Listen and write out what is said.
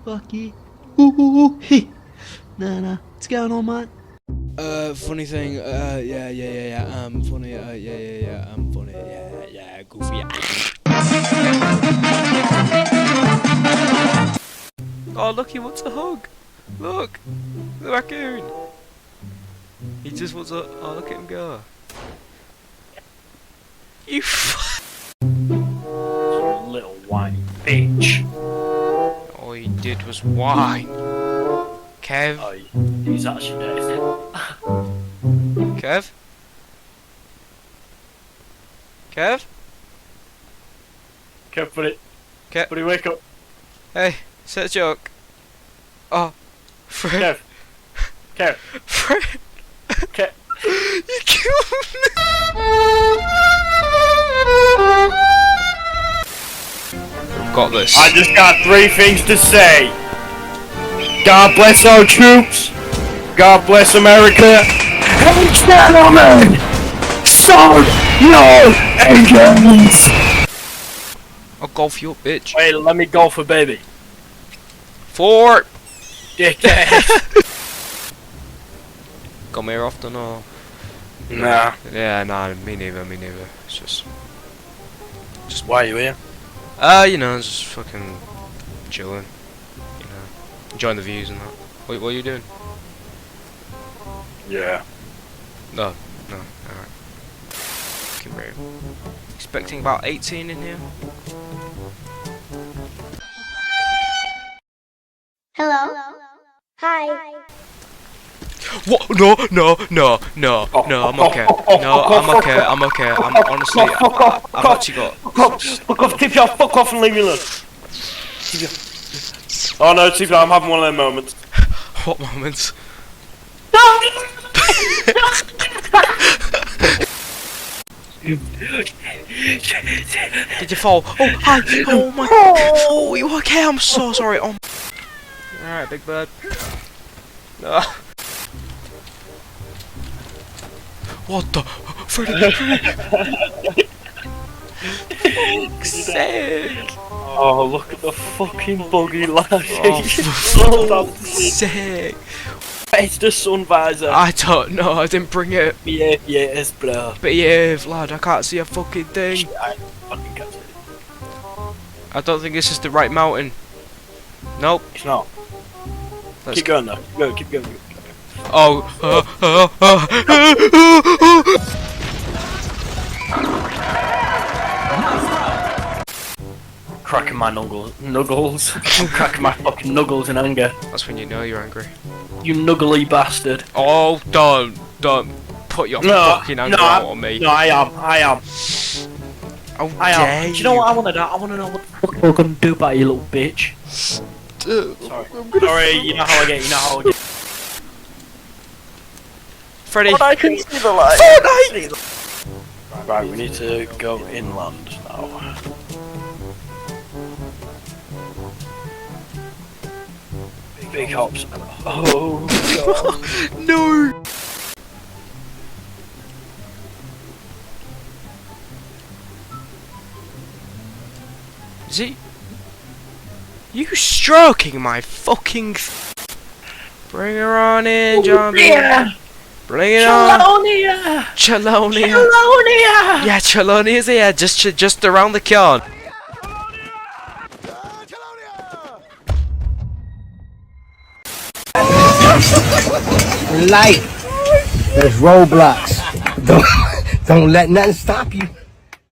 Fuck you. Ooh, ooh, ooh. Hey. Nah. What's going on, man? Funny thing, yeah, funny, yeah, funny, yeah, goofy, Oh, look, he wants a hug. Look, the raccoon. He just wants a, oh, look at him go. You little whiny bitch. All he did was whine. Kev? Oh, he's actually noticing. Kev? Kev? Kev, buddy. Kev? Buddy, wake up. Hey, set a joke. Oh, Fred. Kev. Fred. Kev. You killed me. Got this. I just got 3 things to say. God bless our troops. God bless America. And gentlemen, sound no engines. I'll golf you up, bitch. Wait, let me go for baby. 4. Dickhead. Come here often or? Nah. Yeah, nah, me neither. It's just Why are you here? you know, just fucking chilling. You know, enjoying the views and that. What are you doing? Yeah. No, alright. Fucking brave. Expecting about 18 in here. Hello? Hi. What? No, I'm okay. No, I'm okay. I'm honestly, I've actually got... Fuck off, keep your fuck off and leave me alone. Oh no, Tifa, I'm having one of them moments. What moments? Did you fall? Oh, hi! Oh my... Oh, you okay? I'm so sorry. Oh. Alright, big bird. No. What the? Freddy! Sick! Oh, look at the fucking buggy lashes. Oh, sick! It's the sun visor. I don't know, I didn't bring it. Yes, bro. Behave, lad, I can't see a fucking thing. I fucking can't see it. I don't think this is the right mountain. Nope. It's not. Let's Keep going though. Keep going. Oh. Cracking my nuggles. I'm cracking my fucking nuggles in anger. That's when you know you're angry. You nuggly bastard. Oh, don't put your fucking anger out on me. No, I am. How I dare am. Do you know what I want to do? I want to know what the fuck you're gonna do about you little bitch. Sorry, you know how I get. Freddy. But I can see the light. Fortnite! Right, we need to go inland now. Big hops. Oh god. No! Is he? You stroking my fucking... Bring her on in, John. Yeah. Bring it on. Chelonia. Chelonia. Yeah, Chelonia's here, just around the corner. Life, there's roadblocks. Don't let nothing stop you.